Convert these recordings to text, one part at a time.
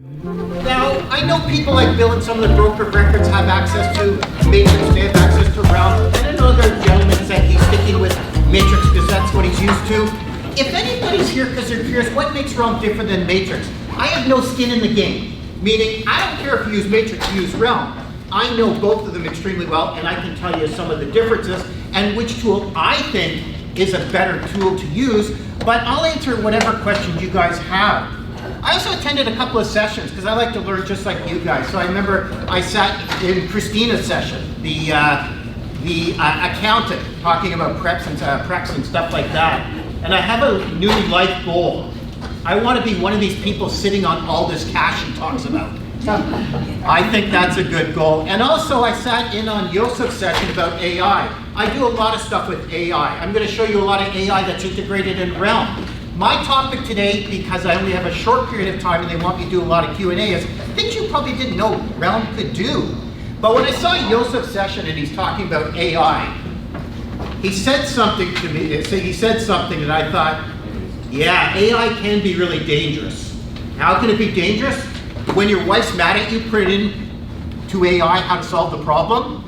Now, I know people like Bill and some of the broker records have access to Matrix, they have access to Realm, and I know there are gentlemen that he's sticking with Matrix because that's what he's used to. If anybody's here because they're curious, what makes Realm different than Matrix? I have no skin in the game, meaning I don't care if you use Matrix, you use Realm. I know both of them extremely well, and I can tell you some of the differences and which tool I think is a better tool to use, but I'll answer whatever questions you guys have. I also attended a couple of sessions because I like to learn just like you guys. So I remember I sat in Christina's session, the accountant, talking about preps and stuff like that. And I have a new life goal. I want to be one of these people sitting on all this cash he talks about. I think that's a good goal. And also I sat in on Yosef's session about AI. I do a lot of stuff with AI. I'm going to show you a lot of AI that's integrated in Realm. My topic today, because I only have a short period of time and they want me to do a lot of Q&A, is things you probably didn't know Realm could do. But when I saw Yosef's session and he's talking about AI, he said something to me, he said something and I thought, yeah, AI can be really dangerous. How can it be dangerous? When your wife's mad at you, put it in to AI how to solve the problem.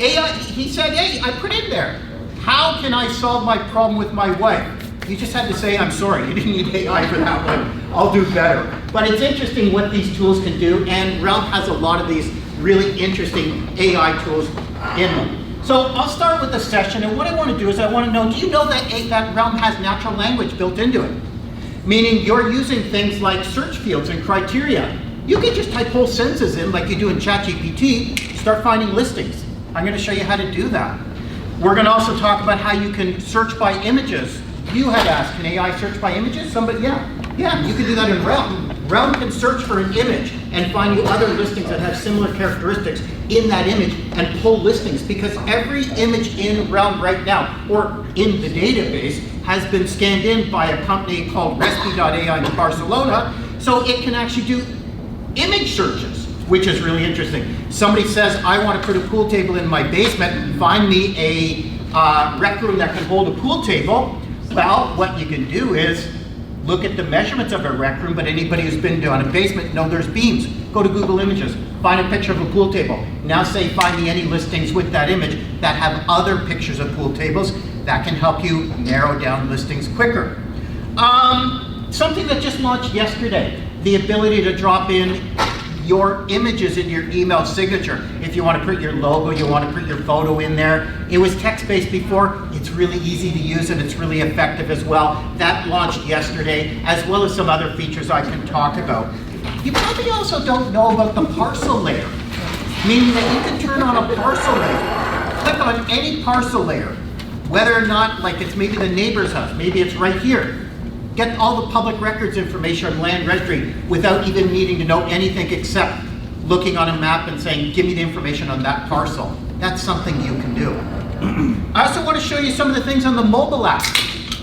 AI, he said, hey, I put in there, how can I solve my problem with my wife? You just had to say, I'm sorry, you didn't need AI for that one. I'll do better. But it's interesting what these tools can do, and Realm has a lot of these really interesting AI tools in them. So I'll start with the session, and what I want to do is I want to know, do you know that Realm has natural language built into it? Meaning you're using things like search fields and criteria. You can just type whole sentences in like you do in ChatGPT, start finding listings. I'm going to show you how to do that. We're going to also talk about how you can search by images. You had asked, can AI search by images? Somebody, yeah, you can do that in Realm. Realm can search for an image and find you other listings that have similar characteristics in that image and pull listings, because every image in Realm right now, or in the database, has been scanned in by a company called Recipe.ai in Barcelona, so it can actually do image searches, which is really interesting. Somebody says, I want to put a pool table in my basement, find me a rec room that can hold a pool table. Well, what you can do is look at the measurements of a rec room, but anybody who's been to a basement know there's beams. Go to Google Images, find a picture of a pool table. Now say, find me any listings with that image that have other pictures of pool tables. That can help you narrow down listings quicker. Something that just launched yesterday, the ability to drop in your images in your email signature. If you want to put your logo, you want to put your photo in there. It was text-based before. It's really easy to use and it's really effective as well. That launched yesterday, as well as some other features I can talk about. You probably also don't know about the parcel layer, meaning that you can turn on a parcel layer. Click on any parcel layer, whether or not, like it's maybe the neighbor's house, maybe it's right here. Get all the public records information on land registry without even needing to know anything except looking on a map and saying, give me the information on that parcel. That's something you can do. I also want to show you some of the things on the mobile app.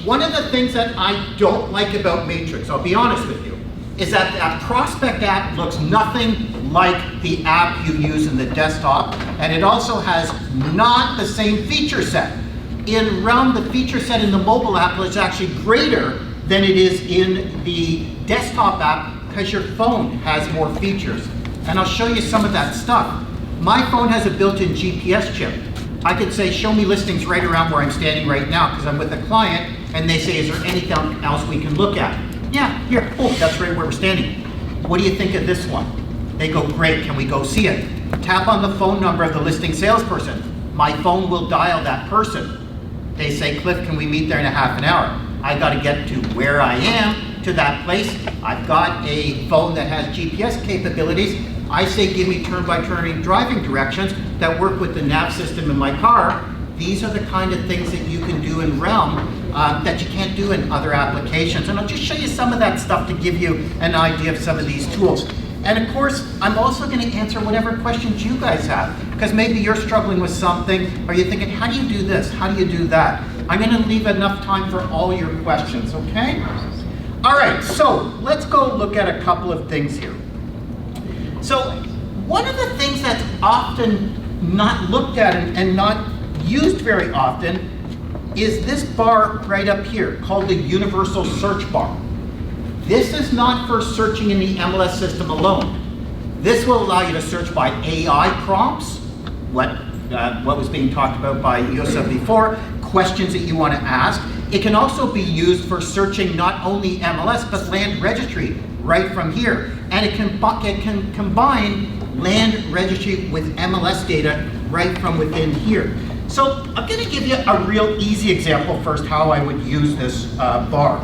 One of the things that I don't like about Matrix, I'll be honest with you, is that that Prospect app looks nothing like the app you use in the desktop, and it also has not the same feature set. In Realm, the feature set in the mobile app is actually greater than it is in the desktop app because your phone has more features. And I'll show you some of that stuff. My phone has a built-in GPS chip. I could say, show me listings right around where I'm standing right now because I'm with a client, and they say, is there anything else we can look at? Yeah, here, oh, that's right where we're standing. What do you think of this one? They go, great, can we go see it? Tap on the phone number of the listing salesperson. My phone will dial that person. They say, Cliff, can we meet there in a half an hour? I got to get to where I am, to that place. I've got a phone that has GPS capabilities. I say, give me turn-by-turn driving directions that work with the nav system in my car. These are the kind of things that you can do in Realm that you can't do in other applications. And I'll just show you some of that stuff to give you an idea of some of these tools. And of course, I'm also going to answer whatever questions you guys have, because maybe you're struggling with something, or you're thinking, how do you do this? How do you do that? I'm going to leave enough time for all your questions, okay? All right, so let's go look at a couple of things here. So one of the things that's often not looked at and not used very often is this bar right up here called the universal search bar. This is not for searching in the MLS system alone. This will allow you to search by AI prompts, what was being talked about by Yusuf before, questions that you want to ask. It can also be used for searching not only MLS, but land registry right from here. And it can combine land registry with MLS data right from within here. So I'm going to give you a real easy example first how I would use this bar.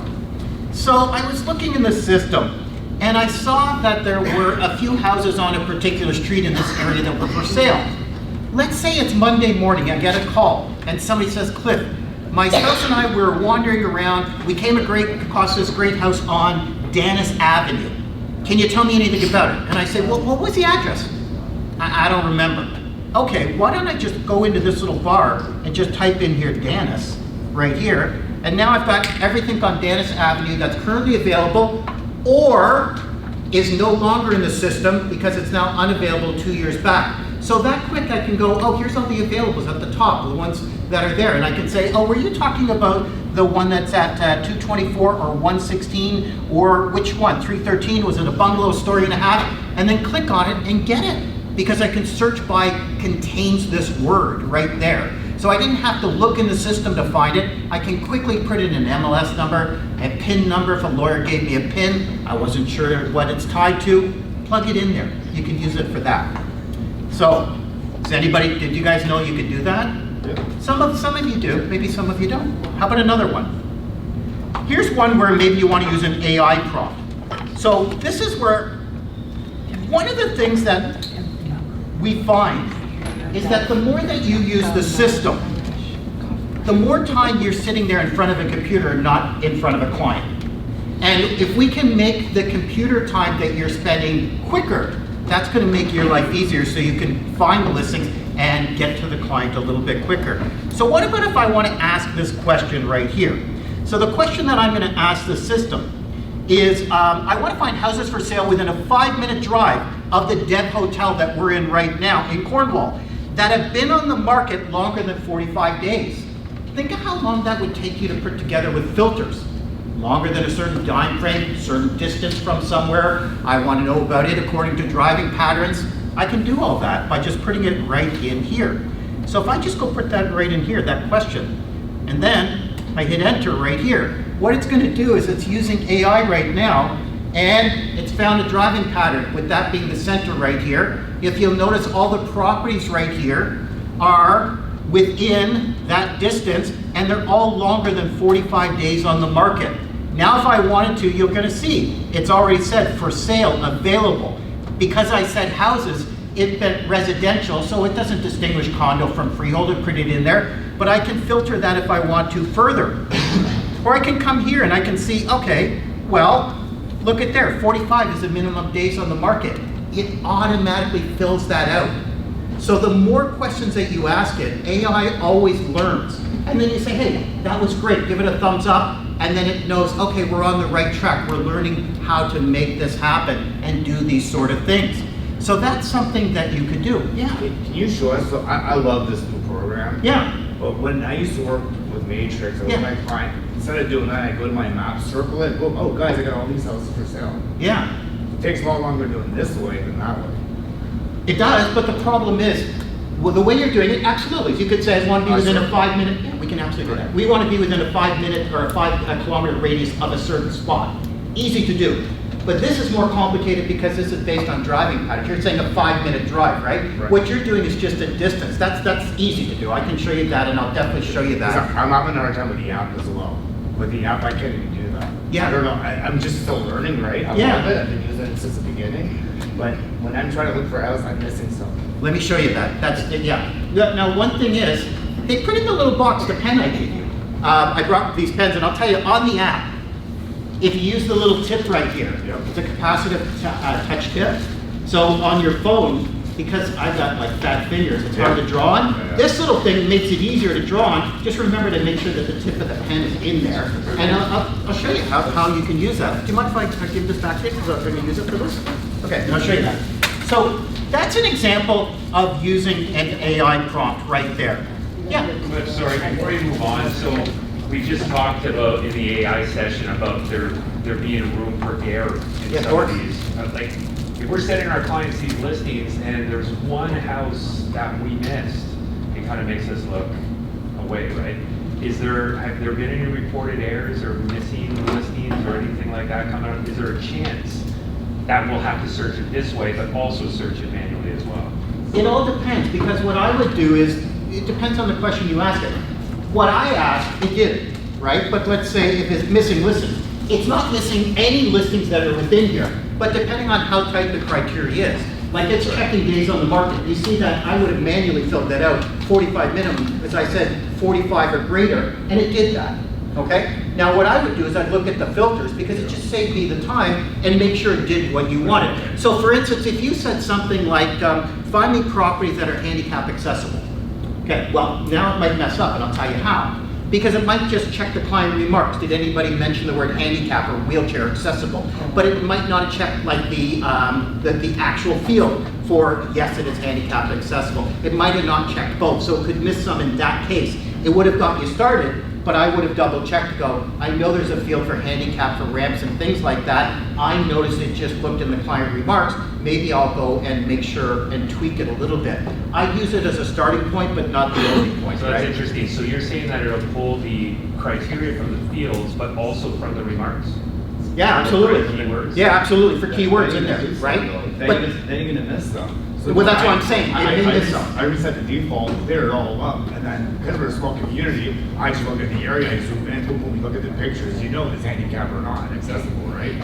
So I was looking in the system and I saw that there were a few houses on a particular street in this area that were for sale. Let's say it's Monday morning, I get a call and somebody says, Cliff, my spouse and I were wandering around, we came across this great house on Dennis Avenue. Can you tell me anything about it? And I say, well, what was the address? I don't remember. Okay, why don't I just go into this little bar and just type in here Dennis, right here, and now I've got everything on Dennis Avenue that's currently available or is no longer in the system because it's now unavailable 2 years back. So that quick I can go, oh, here's all the availables at the top, the ones that are there. And I can say, oh, were you talking about the one that's at 224 or 116 or which one, 313? Was it a bungalow, story and a half? And then click on it and get it because I can search by contains this word right there. So I didn't have to look in the system to find it. I can quickly put in an MLS number, a PIN number. If a lawyer gave me a PIN, I wasn't sure what it's tied to, plug it in there. You can use it for that. So, did you guys know you could do that? Yeah. Some of you do, maybe some of you don't. How about another one? Here's one where maybe you want to use an AI prompt. So this is where, one of the things that we find is that the more that you use the system, the more time you're sitting there in front of a computer, not in front of a client. And if we can make the computer time that you're spending quicker, that's going to make your life easier so you can find the listings and get to the client a little bit quicker. So what about if I want to ask this question right here? So the question that I'm going to ask the system is, I want to find houses for sale within a 5-minute drive of the Deb Hotel that we're in right now in Cornwall that have been on the market longer than 45 days. Think of how long that would take you to put together with filters. Longer than a certain time frame, certain distance from somewhere. I want to know about it according to driving patterns. I can do all that by just putting it right in here. So if I just go put that right in here, that question, and then I hit enter right here, what it's going to do is it's using AI right now, and it's found a driving pattern, with that being the center right here. If you'll notice, all the properties right here are within that distance, and they're all longer than 45 days on the market. Now if I wanted to, you're going to see it's already said for sale, available. Because I said houses, it meant residential, so it doesn't distinguish condo from freehold and put it in there, but I can filter that if I want to further. Or I can come here and I can see, okay, well, look at there, 45 is the minimum days on the market. It automatically fills that out. So the more questions that you ask it, AI always learns. And then you say, hey, that was great, give it a thumbs up, and then it knows, okay, we're on the right track. We're learning how to make this happen and do these sort of things. So that's something that you could do. Yeah. Can you show us? So I love this new program. Yeah. But when I used to work with Matrix, I was my client. Instead of doing that, I go to my map, circle it, boom, oh guys, I got all these houses for sale. Yeah. It takes a lot longer doing this way than that way. It does, but the problem is, well, the way you're doing it, absolutely. You could say, I want to be within a 5-minute, yeah, we can absolutely do that. We want to be within a 5-minute or a 5-kilometer radius of a certain spot. Easy to do. But this is more complicated because this is based on driving patterns. You're saying a 5-minute drive, right? What you're doing is just a distance. That's easy to do. I can show you that, and I'll definitely show you that. I'm having a hard time with the app as well. With the app, I can't even do that. Yeah. I don't know. I'm just still learning, right? I love it. I've been using it since the beginning. But when I'm trying to look for a house, I'm missing something. Let me show you that. That's yeah. Now, one thing is, they put in the little box the pen I gave you. I brought these pens, and I'll tell you, on the app, if you use the little tip right here, it's a capacitive touch tip. So on your phone, because I've got like fat fingers, it's hard to draw on. This little thing makes it easier to draw on. Just remember to make sure that the tip of the pen is in there. And I'll show you how you can use that. Do you mind if I give this back to you? Because I'm going to use it for this. Okay, and I'll show you that. So that's an example of using an AI prompt right there. Yeah. Sorry, before you move on, so we just talked about in the AI session about their there being room for error in Yeah, some of of these. Like, if we're sending our clients these listings and there's one house that we missed, it kind of makes us look away, right? Have there been any reported errors or missing listings or anything like that coming up? Is there a chance that we'll have to search it this way, but also search it manually as well? It all depends, because what I would do is, it depends on the question you ask it. What I ask, it did, right? But let's say if it's missing listings, it's not missing any listings that are within here, but depending on how tight the criteria is. Like it's checking days on the market. You see that I would have manually filled that out, 45 minimum, as I said, 45 or greater, and it did that, okay? Now what I would do is I'd look at the filters, because it just saved me the time and make sure it did what you wanted. So for instance, if you said something like, find me properties that are handicap accessible. Okay, well, now it might mess up, and I'll tell you how. Because it might just check the client remarks. Did anybody mention the word handicap or wheelchair accessible? But it might not check like the actual field for, yes, it is handicap accessible. It might have not checked both, so it could miss some in that case. It would have got you started, but I would have double checked to go, I know there's a field for handicap, for ramps and things like that. I noticed it just looked in the client remarks. Maybe I'll go and make sure and tweak it a little bit. I use it as a starting point, but not the only point, So that's right? interesting. So you're saying that it'll pull the criteria from the fields, but also from the remarks? Yeah, absolutely. For keywords? Yeah, absolutely, for keywords in there, right? But, Then you're gonna miss them. well, that's what I'm saying, it may miss some. I reset the default, clear it all up, and then because we're a small community, I just look at the area, I zoom in, boom, boom, we look at the pictures, you know if it's handicap or not accessible, right?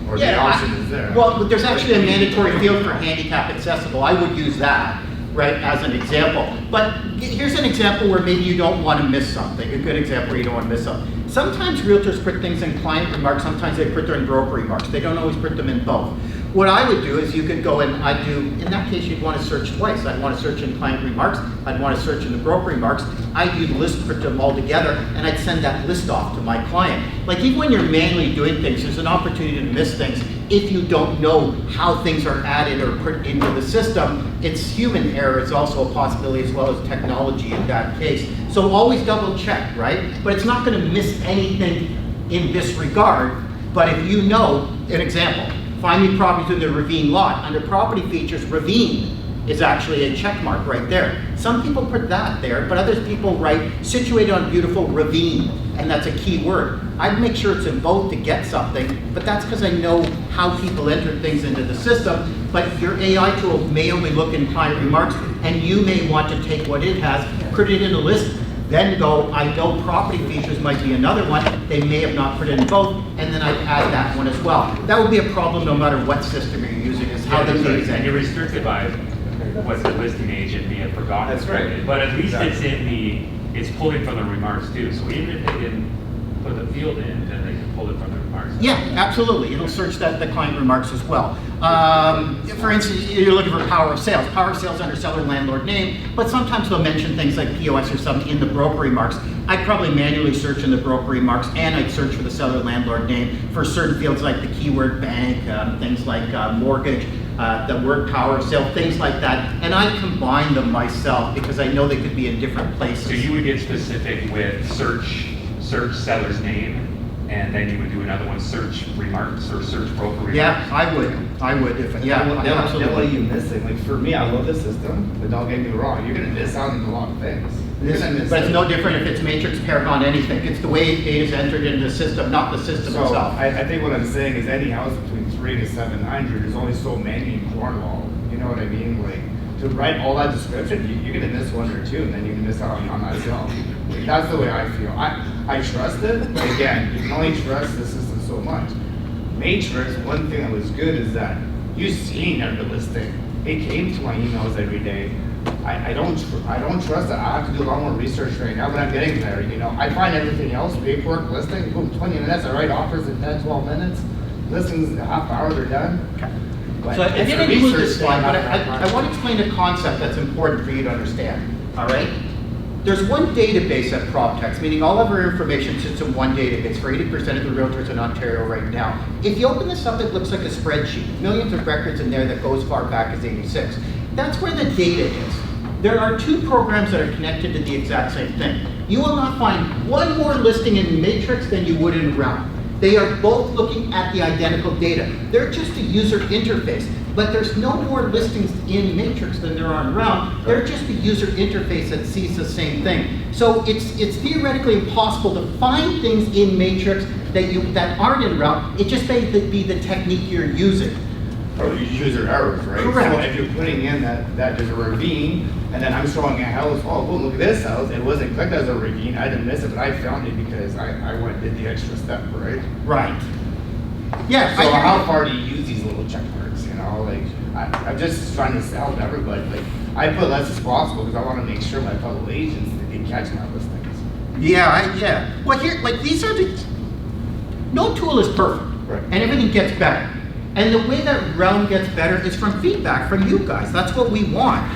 Or the option is there. Well, there's actually a mandatory field for handicap accessible. I would use that, right, as an example. But here's an example where maybe you don't want to miss something, a good example where you don't want to miss something. Sometimes realtors put things in client remarks, sometimes they put them in broker remarks. They don't always put them in both. What I would do is you could go and in that case you'd want to search twice. I'd want to search in client remarks, I'd want to search in the broker remarks, I'd do the list, put them all together, and I'd send that list off to my client. Like even when you're manually doing things, there's an opportunity to miss things if you don't know how things are added or put into the system. It's human error, it's also a possibility as well as technology in that case. So always double check, right? But it's not going to miss anything in this regard, but if you know, an example, find me properties in the ravine lot. Under property features, ravine is actually a check mark right there. Some people put that there, but other people write situated on beautiful ravine, and that's a key word. I'd make sure it's in both to get something, but that's because I know how people enter things into the system. But your AI tool may only look in client remarks, and you may want to take what it has, put it in a list, then go, I know property features might be another one, they may have not put in both, and then I'd add that one as well. That would be a problem no matter what system you're using, is how the data is And you're entered. restricted by what the listing agent may have forgotten. That's right. But at least it's it's pulling from the remarks too. So even if they didn't put the field in, then they can pull it from the remarks. Yeah, absolutely, it'll search the client remarks as well. For instance, you're looking for power of sales. Power of sales under seller landlord name, but sometimes they'll mention things like POS or something in the broker remarks. I'd probably manually search in the broker remarks, and I'd search for the seller landlord name for certain fields like the keyword bank, things like mortgage, the word power of sale, things like that. And I combine them myself because I know they could be in different places. So you would get specific with search seller's name, and then you would do another one, search remarks or search broker remarks. Yeah, I would, if, yeah, What are absolutely. you missing? Like for me, I love this system, but don't get me wrong, you're gonna miss out on a lot of things. You're gonna miss But it's out. no different if it's matrix, paragon, anything. It's the way data is entered into the system, not the system So itself. I think what I'm saying is any house between 3 to 700 is only so many in Cornwall. You know what I mean? Like to write all that description, you're gonna miss one or two, and then you're gonna miss out on that sale. Like, that's the way I feel. I trust it, but again, you can only trust the system so much. Matrix, one thing that was good is that you seen every listing. It came to my emails every day. I don't trust it. I have to do a lot more research right now, but I'm getting there. You know, I find everything else, paperwork, listing, boom, 20 minutes. I write offers in 10, 12 minutes. Listings in a half hour, they're done. But So I it's didn't the include research this slide, thing but about I want to explain a concept that's important for you to understand, all right? There's one database at PropTx, meaning all of our information sits in one database for 80% of the realtors in Ontario right now. If you open this up, it looks like a spreadsheet. Millions of records in there that goes far back as '86. That's where the data is. There are two programs that are connected to the exact same thing. You will not find one more listing in Matrix than you would in Realm. They are both looking at the identical data. They're just a user interface, but there's no more listings in Matrix than there are in Realm. They're just a user interface that sees the same thing. So it's theoretically impossible to find things in Matrix that aren't in Realm. It just may be the technique you're using. Or user errors, right? Correct. So if you're putting in that there's a ravine, and then I'm showing a house, oh, well, look at this house, it wasn't clicked as a ravine, I didn't miss it, but I found it because I went and did the extra step, right? Right. Yeah. So how far do you use these little check marks, you know? Like, I'm just trying to help everybody. Like, I put less as possible because I want to make sure my fellow agents that they catch my listings. Yeah. Well, here, like these are no tool is perfect, Right. and everything gets better. And the way that Realm gets better is from feedback from you guys. That's what we want.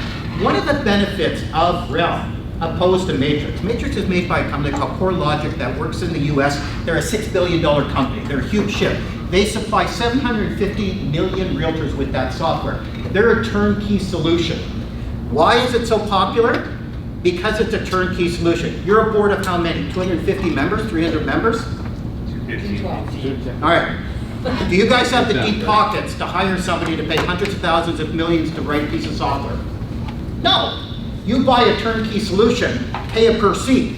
One of the benefits of Realm, opposed to Matrix. Matrix is made by a company called CoreLogic that works in the US. They're a $6 billion company. They're a huge ship. They supply 750 million realtors with that software. They're a turnkey solution. Why is it so popular? Because it's a turnkey solution. You're a board of how many? 250 members, 300 members? 215. All right. Do you guys have the deep pockets to hire somebody to pay hundreds of thousands of millions to write a piece of software? No. You buy a turnkey solution, pay a per seat.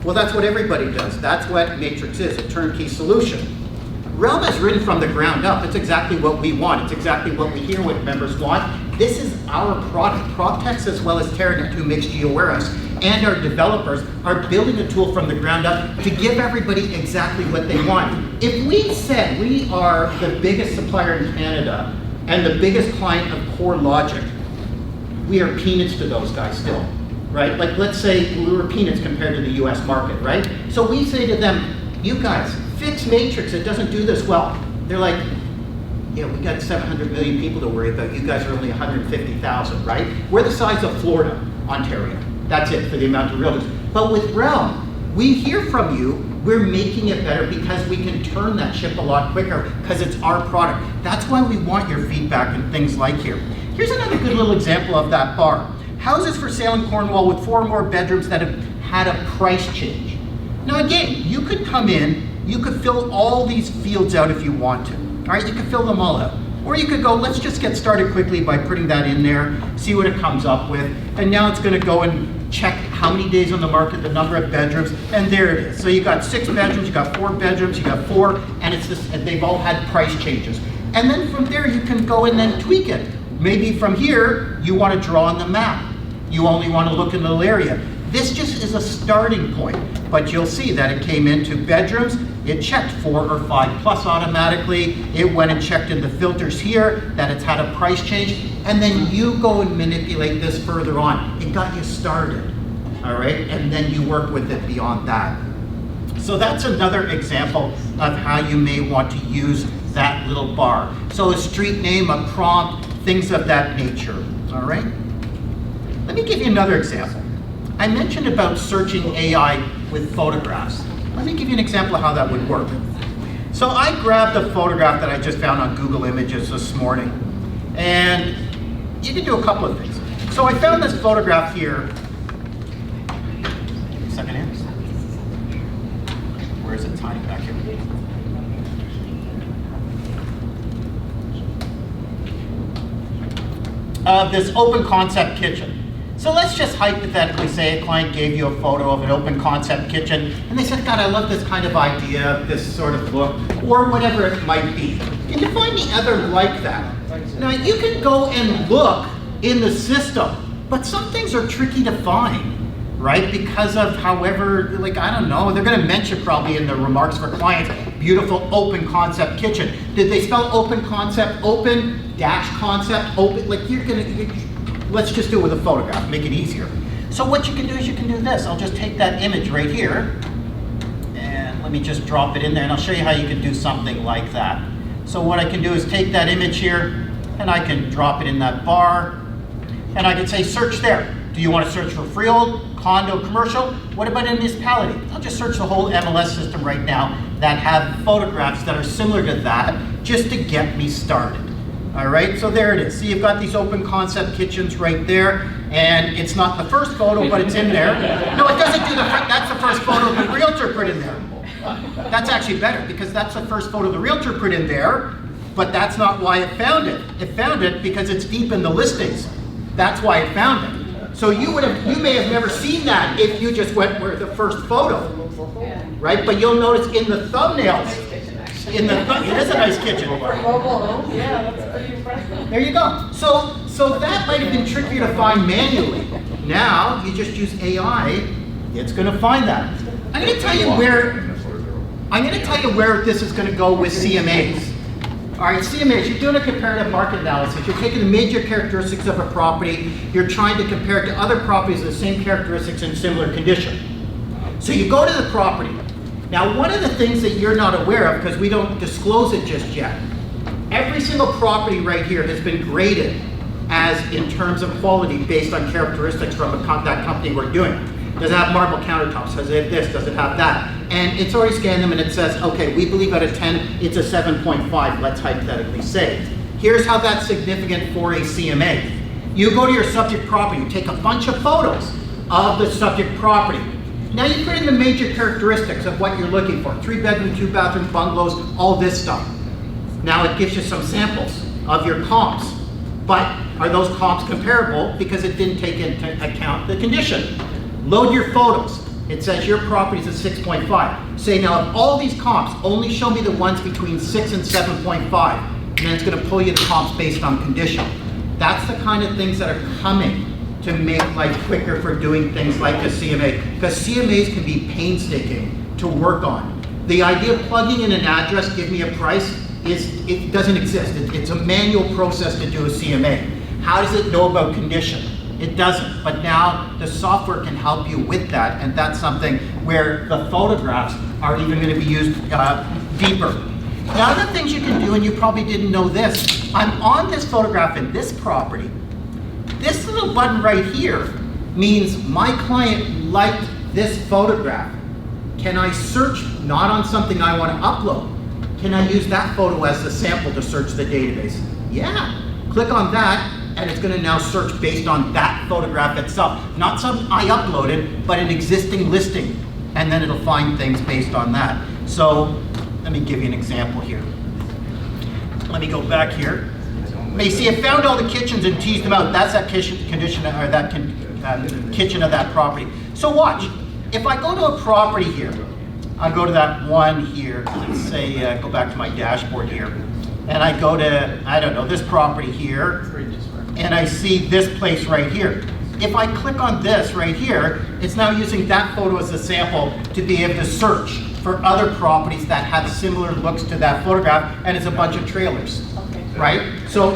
Well, that's what everybody does. That's what Matrix is, a turnkey solution. Realm is written from the ground up. It's exactly what we want. It's exactly what we hear what members want. This is our product. PropTx as well as Terranet, who makes GeoWarehouse, and our developers are building a tool from the ground up to give everybody exactly what they want. If we said we are the biggest supplier in Canada and the biggest client of CoreLogic, we are peanuts to those guys still, right? Like let's say we were peanuts compared to the US market, right? So we say to them, you guys, fix Matrix, it doesn't do this well. They're like, yeah, we got 700 million people to worry about. You guys are only 150,000, right? We're the size of Florida, Ontario. That's it for the amount of realtors. But with Realm, we hear from you, we're making it better because we can turn that ship a lot quicker because it's our product. That's why we want your feedback and things like here. Here's another good little example of that bar. Houses for sale in Cornwall with 4 more bedrooms that have had a price change. Now again, you could come in, you could fill all these fields out if you want to. All right, you could fill them all out. Or you could go, let's just get started quickly by putting that in there, see what it comes up with. And now it's gonna go and check how many days on the market, the number of bedrooms, and there it is. So you got 6 bedrooms, you got 4 bedrooms, you got 4, and it's this, and they've all had price changes. And then from there you can go and then tweak it. Maybe from here, you wanna draw on the map. You only wanna look in a little area. This just is a starting point, but you'll see that it came into bedrooms, it checked 4 or 5 plus automatically, it went and checked in the filters here, that it's had a price change, and then you go and manipulate this further on. It got you started, all right? And then you work with it beyond that. So that's another example of how you may want to use that little bar. So a street name, a prompt, things of that nature, all right? Let me give you another example. I mentioned about searching AI with photographs. Let me give you an example of how that would work. So I grabbed a photograph that I just found on Google Images this morning, and you can do a couple of things. So I found this photograph here. Second here. Where is it? Tiny back here. This open concept kitchen. So let's just hypothetically say a client gave you a photo of an open concept kitchen and they said, God, I love this kind of idea, this sort of look, or whatever it might be. Can you find me other like that? Now you can go and look in the system, but some things are tricky to find, right? Because of however, like, I don't know, they're gonna mention probably in the remarks for clients, beautiful open concept kitchen. Did they spell open concept, open, dash concept, open? Like let's just do it with a photograph, make it easier. So what you can do is you can do this. I'll just take that image right here, and let me just drop it in there, and I'll show you how you can do something like that. So what I can do is take that image here, and I can drop it in that bar, and I can say search there. Do you want to search for freehold, condo, commercial? What about a municipality? I'll just search the whole MLS system right now that have photographs that are similar to that, just to get me started. All right, so there it is. See, you've got these open concept kitchens right there, and it's not the first photo, but it's in there. No, it doesn't do that's the first photo the realtor put in there. That's actually better, because that's the first photo the realtor put in there, but that's not why it found it. It found it because it's deep in the listings. That's why it found it. So you may have never seen that if you just went where the first photo, right? But you'll notice in the thumbnails, it is a nice kitchen. For mobile home, yeah, that's pretty impressive. There you go. So that might have been trickier to find manually. Now you just use AI, it's going to find that. I'm going to tell you where this is going to go with CMAs. All right, CMAs, you're doing a comparative market analysis. You're taking the major characteristics of a property. You're trying to compare it to other properties with the same characteristics in similar condition. So you go to the property. Now, one of the things that you're not aware of, because we don't disclose it just yet, every single property right here has been graded as in terms of quality based on characteristics from that company we're doing. Does it have marble countertops? Does it have this? Does it have that? And it's already scanned them and it says, okay, we believe out of 10, it's a 7.5, let's hypothetically say. Here's how that's significant for a CMA. You go to your subject property, you take a bunch of photos of the subject property. Now you put in the major characteristics of what you're looking for. 3-bedroom, 2-bathroom bungalows, all this stuff. Now it gives you some samples of your comps. But are those comps comparable? Because it didn't take into account the condition. Load your photos. It says your property is a 6.5. Say now of all these comps, only show me the ones between 6 and 7.5. And then it's going to pull you the comps based on condition. That's the kind of things that are coming to make life quicker for doing things like a CMA. Because CMAs can be painstaking to work on. The idea of plugging in an address, give me a price, it doesn't exist. It's a manual process to do a CMA. How does it know about condition? It doesn't, but now the software can help you with that, and that's something where the photographs are even going to be used deeper. Now, other things you can do, and you probably didn't know this, I'm on this photograph in this property. This little button right here means my client liked this photograph. Can I search not on something I want to upload? Can I use that photo as the sample to search the database? Yeah, click on that, and it's going to now search based on that photograph itself. Not something I uploaded, but an existing listing, and then it'll find things based on that. So let me give you an example here. Let me go back here. You see, it found all the kitchens and teased them out. That's that kitchen condition, or that kitchen of that property. So watch. If I go to a property here, I go to that one here. Let's say go back to my dashboard here, and I go to, I don't know, this property here, and I see this place right here. If I click on this right here, it's now using that photo as a sample to be able to search for other properties that have similar looks to that photograph, and it's a bunch of trailers, right? So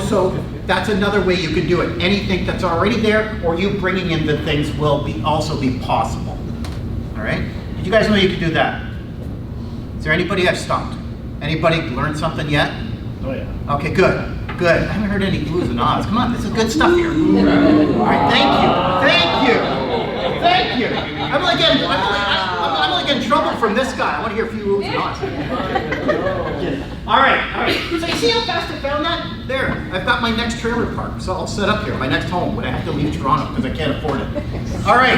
that's another way you can do it. Anything that's already there, or you bringing in the things will also be possible, all right? Did you guys know you could do that? Is there anybody I've stumped? Anybody learned something yet? Oh yeah. Okay, good. Good. I haven't heard any oohs and ahs. Come on, this is good stuff here. All right, thank you. Thank you. I'm only getting trouble from this guy. I want to hear a few oohs and ahs. All right. So you see how fast I found that? There. I've got my next trailer park, so I'll set up here, my next home when I have to leave Toronto because I can't afford it. All right.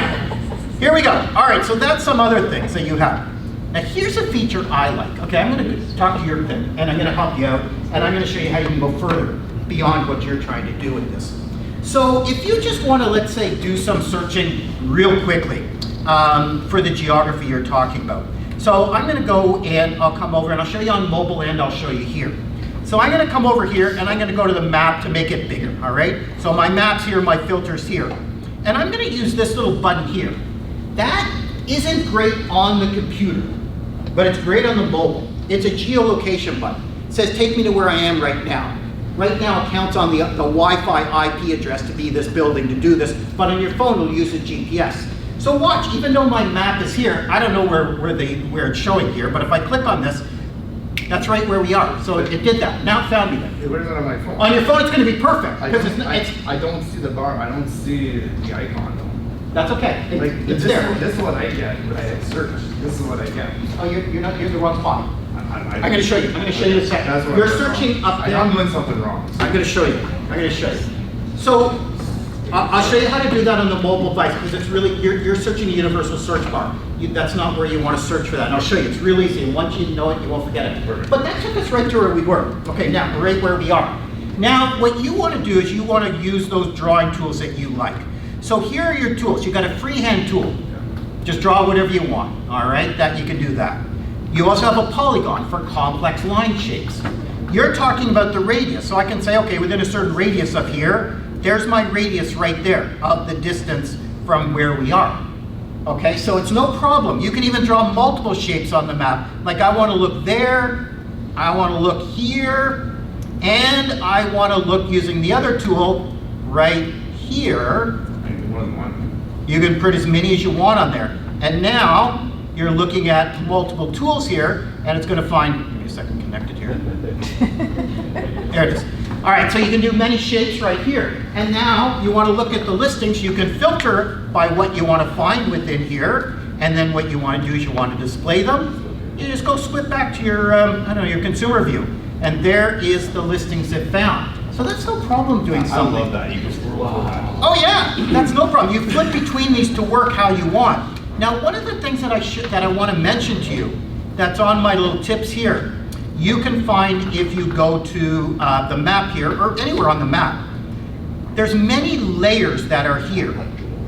Here we go. All right, so that's some other things that you have. Now here's a feature I like. Okay, I'm going to talk to your thing, and I'm going to help you out, and I'm going to show you how you can go further beyond what you're trying to do with this. So if you just want to, let's say, do some searching real quickly for the geography you're talking about. So I'm going to go and I'll come over and I'll show you on mobile and I'll show you here. So I'm going to come over here and I'm going to go to the map to make it bigger, all right? So my map's here, my filter's here. And I'm going to use this little button here. That isn't great on the computer, but it's great on the mobile. It's a geolocation button. It says, take me to where I am right now. Right now it counts on the Wi-Fi IP address to be this building to do this, but on your phone it'll use the GPS. So watch, even though my map is here, I don't know where it's showing here, but if I click on this, that's right where we are. So it did that. Now it found me there. Where's it on my phone? On your phone it's going to be perfect. I don't see the bar. I don't see the icon though. That's okay. It's there. This is what I get when I search. This is what I get. Oh, you're not, you're in the wrong spot. I'm going to show you. I'm going to show you in a second. That's what You're I'm searching up there. I'm doing something wrong. I'm going to show you. I'm going to show you. So I'll show you how to do that on the mobile device, because it's really, you're searching a universal search bar. That's not where you want to search for that. And I'll show you, it's real easy, and once you know it, you won't forget it. Perfect. But that took us right to where we were. Okay, now, right where we are. Now, what you want to do is you want to use those drawing tools that you like. So here are your tools. You got a freehand tool. Just draw whatever you want, all right? That you can do that. You also have a polygon for complex line shapes. You're talking about the radius, so I can say, okay, within a certain radius of here, there's my radius right there of the distance from where we are. Okay, so it's no problem. You can even draw multiple shapes on the map. Like I want to look there, I want to look here, and I want to look using the other tool right here. More than one. You can put as many as you want on there. And now you're looking at multiple tools here, and it's going to find, give me a second, connected here. There it is. All right, so you can do many shapes right here. And now you want to look at the listings. You can filter by what you want to find within here. And then what you want to do is you want to display them. You just go split back to your, I don't know, your consumer view. And there is the listings it found. So that's no problem doing something. I love that. You can scroll through that. Oh yeah, that's no problem. You flip between these to work how you want. Now, one of the things that I want to mention to you that's on my little tips here, you can find if you go to the map here, or anywhere on the map, there's many layers that are here.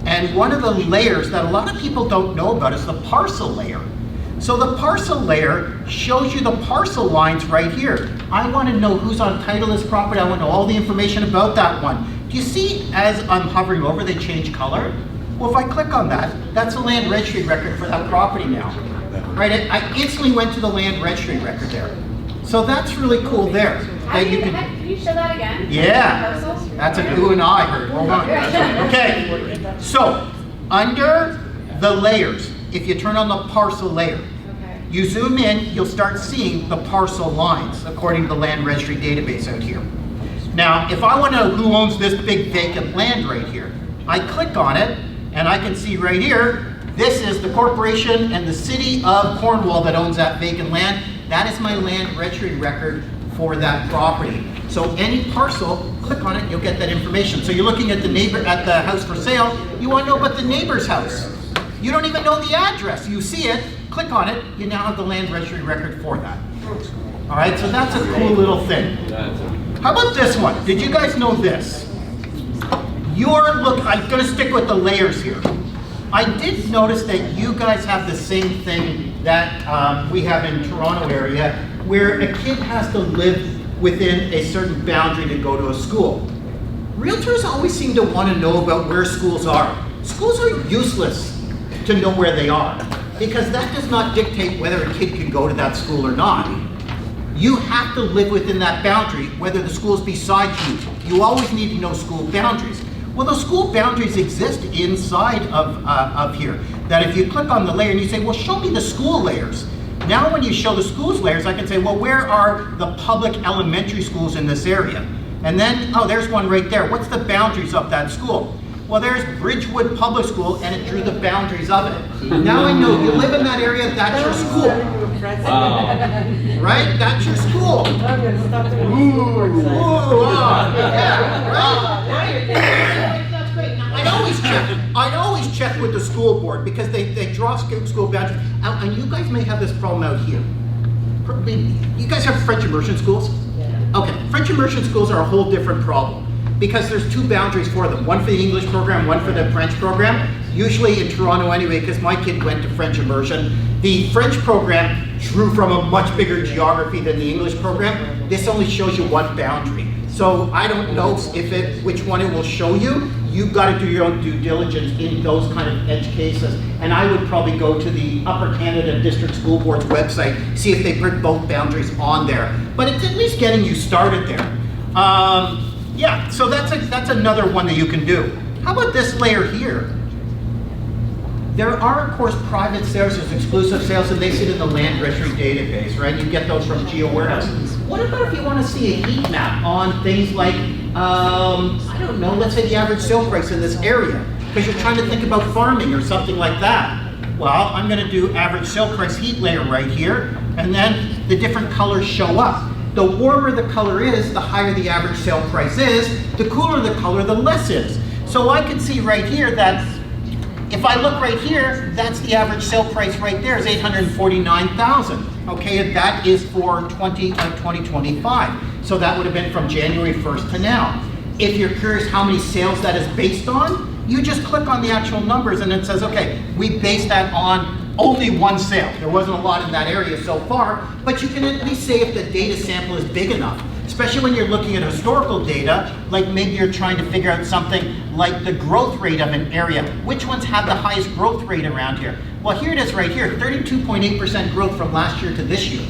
And one of the layers that a lot of people don't know about is the parcel layer. So the parcel layer shows you the parcel lines right here. I want to know who's on title of this property. I want to know all the information about that one. Do you see as I'm hovering over, they change color? Well, if I click on that, that's a land registry record for that property now. Right? I instantly went to the land registry record there. So that's really cool there. That you Can you show that again? Yeah, Parcels? that's a ooh and I heard. Hold on. Okay, so under the layers, if you turn on the parcel layer, Okay. you zoom in, you'll start seeing the parcel lines according to the land registry database out here. Now, if I want to know who owns this big vacant land right here, I click on it, and I can see right here, this is the corporation and the city of Cornwall that owns that vacant land. That is my land registry record for that property. So any parcel, click on it, you'll get that information. So you're looking at the neighbor, at the house for sale, you want to know about the neighbor's house. You don't even know the address. You see it, click on it, you now have the land registry record for that. All right, so that's a cool little thing. How about this one? Did you guys know this? I'm going to stick with the layers here. I did notice that you guys have the same thing that we have in Toronto area, where a kid has to live within a certain boundary to go to a school. Realtors always seem to want to know about where schools are. Schools are useless to know where they are, because that does not dictate whether a kid can go to that school or not. You have to live within that boundary, whether the school's beside you. You always need to know school boundaries. Well, the school boundaries exist inside of here. That if you click on the layer and you say, well, show me the school layers. Now when you show the schools layers, I can say, well, where are the public elementary schools in this area? And then, oh, there's one right there. What's the boundaries of that school? Well, there's Bridgewood Public School, and it drew the boundaries of it. Now I know you live in that area, that's your school. Right? That's your school. Yeah, right? That's great. Now, I'd always check with the school board, because they draw school boundaries. And you guys may have this problem out here. You guys have French immersion schools? Okay, French immersion schools are a whole different problem, because there's two boundaries for them. One for the English program, one for the French program. Usually in Toronto anyway, because my kid went to French immersion. The French program drew from a much bigger geography than the English program. This only shows you one boundary. So I don't know which one it will show you. You've got to do your own due diligence in those kind of edge cases. And I would probably go to the Upper Canada District School Board's website, see if they put both boundaries on there. But it's at least getting you started there. Yeah, so that's another one that you can do. How about this layer here? There are, of course, private sales, there's exclusive sales, and they sit in the land registry database, right? You get those from GeoWarehouse. What about if you want to see a heat map on things like, I don't know, let's say the average sale price in this area, because you're trying to think about farming or something like that. Well, I'm going to do average sale price heat layer right here, and then the different colors show up. The warmer the color is, the higher the average sale price is. The cooler the color, the less is. So So I can see right here that if I look right here, that's the average sale price right there is 849,000. Okay, and that is for 2025. So that would have been from January 1st to now. If you're curious how many sales that is based on, you just click on the actual numbers and it says, okay, we based that on only one sale. There wasn't a lot in that area so far, but you can at least say if the data sample is big enough, especially when you're looking at historical data, like maybe you're trying to figure out something like the growth rate of an area. Which ones have the highest growth rate around here? Well, here it is right here, 32.8% growth from last year to this year.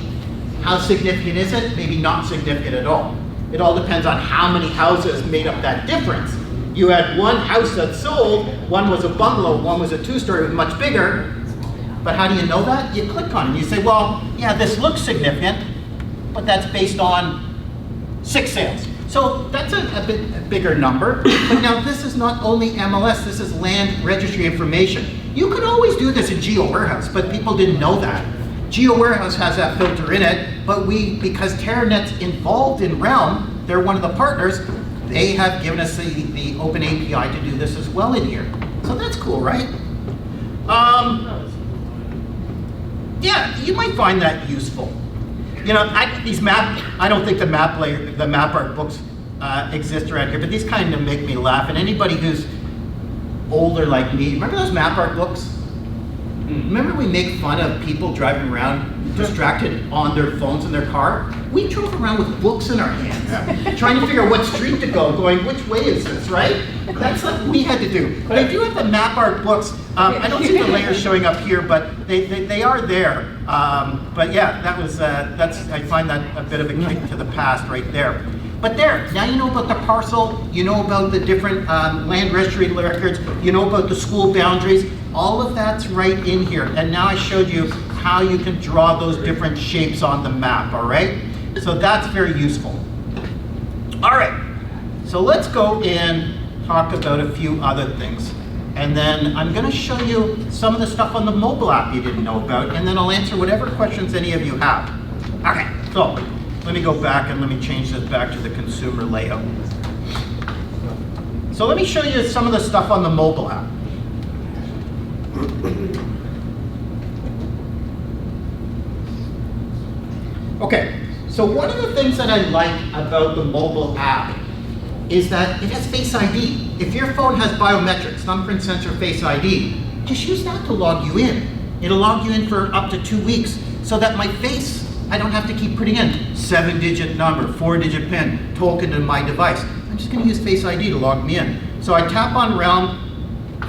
How significant is it? Maybe not significant at all. It all depends on how many houses made up that difference. You had one house that sold, one was a bungalow, one was a two-story, it was much bigger. But how do you know that? You click on it and you say, well, yeah, this looks significant, but that's based on 6 sales. So that's a bit bigger number. But now this is not only MLS, this is land registry information. You could always do this in Geo Warehouse, but people didn't know that. Geo Warehouse has that filter in it, but because TerraNet's involved in Realm, they're one of the partners, they have given us the open API to do this as well in here. So that's cool, right? Yeah, you might find that useful. You know, I don't think the map art books exist around here, but these kind of make me laugh. And anybody who's older like me, remember those map art books? Remember we make fun of people driving around distracted on their phones in their car? We drove around with books in our hands, trying to figure out what street to go, going, which way is this, right? That's what we had to do. They do have the map art books. I don't see the layers showing up here, but they are there. But yeah, I find that a bit of a kick to the past right there. But there, now you know about the parcel, you know about the different land registry records, you know about the school boundaries, all of that's right in here. And now I showed you how you can draw those different shapes on the map, all right? So that's very useful. All right, so let's go and talk about a few other things. And then I'm gonna show you some of the stuff on the mobile app you didn't know about, and then I'll answer whatever questions any of you have. Okay, so let me go back and let me change this back to the consumer layout. So let me show you some of the stuff on the mobile app. Okay, so one of the things that I like about the mobile app is that it has Face ID. If your phone has biometrics, thumbprint sensor, Face ID, just use that to log you in. It'll log you in for up to 2 weeks so that my face, I don't have to keep putting in 7-digit number, 4-digit PIN, token to my device. I'm just gonna use Face ID to log me in. So I tap on Realm,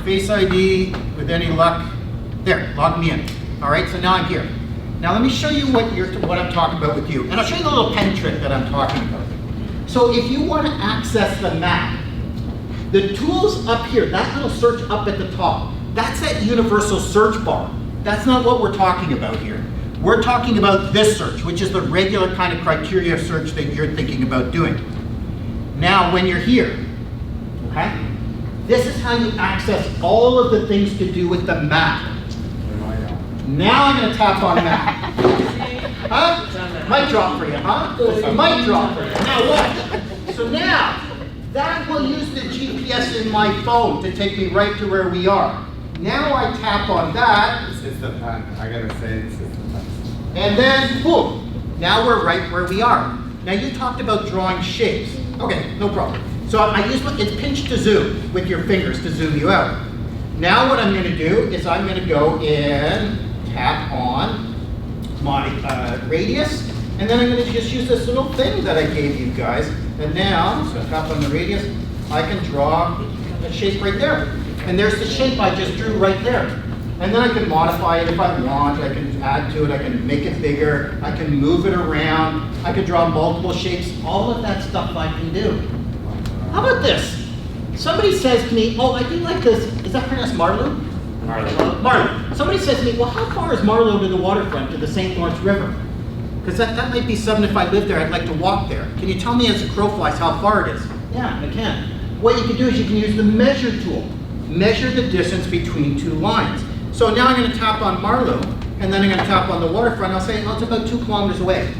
Face ID, with any luck, there, log me in. All right, so now I'm here. Now let me show you what I'm talking about with you. And I'll show you the little pen trick that I'm talking about. So if you want to access the map, the tools up here, that little search up at the top, that's that universal search bar. That's not what we're talking about here. We're talking about this search, which is the regular kind of criteria search that you're thinking about doing. Now, when you're here, okay, this is how you access all of the things to do with the map. Now I'm going to tap on map. Huh? Mic drop for you, huh? Mic drop for you. Now what? So now, that will use the GPS in my phone to take me right to where we are. Now I tap on that. It's the pen. I gotta say, it's the pen. And then, boom. Now we're right where we are. Now you talked about drawing shapes. Okay, no problem. So I use it's pinch to zoom with your fingers to zoom you out. Now what I'm going to do is I'm going to go and tap on my radius, and then I'm going to just use this little thing that I gave you guys. And now, so tap on the radius, I can draw a shape right there. And there's the shape I just drew right there. And then I can modify it if I want. I can add to it. I can make it bigger. I can move it around. I can draw multiple shapes. All of that stuff I can do. How about this? Somebody says to me, oh, I do like this. Is that pronounced Marlow? Marlow. Somebody says to me, well, how far is Marlow to the waterfront, to the St. Lawrence River? Because that might be something, if I lived there, I'd like to walk there. Can you tell me as the crow flies how far it is? Yeah, I can. What you can do is you can use the measure tool. Measure the distance between two lines. So now I'm going to tap on Marlow, and then I'm going to tap on the waterfront. I'll say, oh, it's about 2 kilometers away.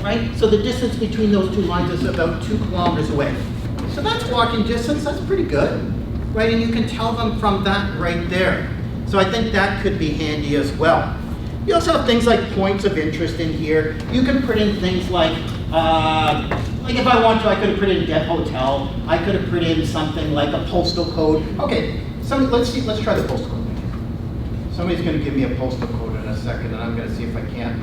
Right? So the distance between those two lines is about 2 kilometers away. So that's walking distance. That's pretty good. right? And you can tell them from that right there. So I think that could be handy as well. You also have things like points of interest in here. You can put in things like if I want to, I could have put in Dev Hotel. I could have put in something like a postal code. Okay, let's try the postal code. Somebody's going to give me a postal code in a second, and I'm going to see if I can't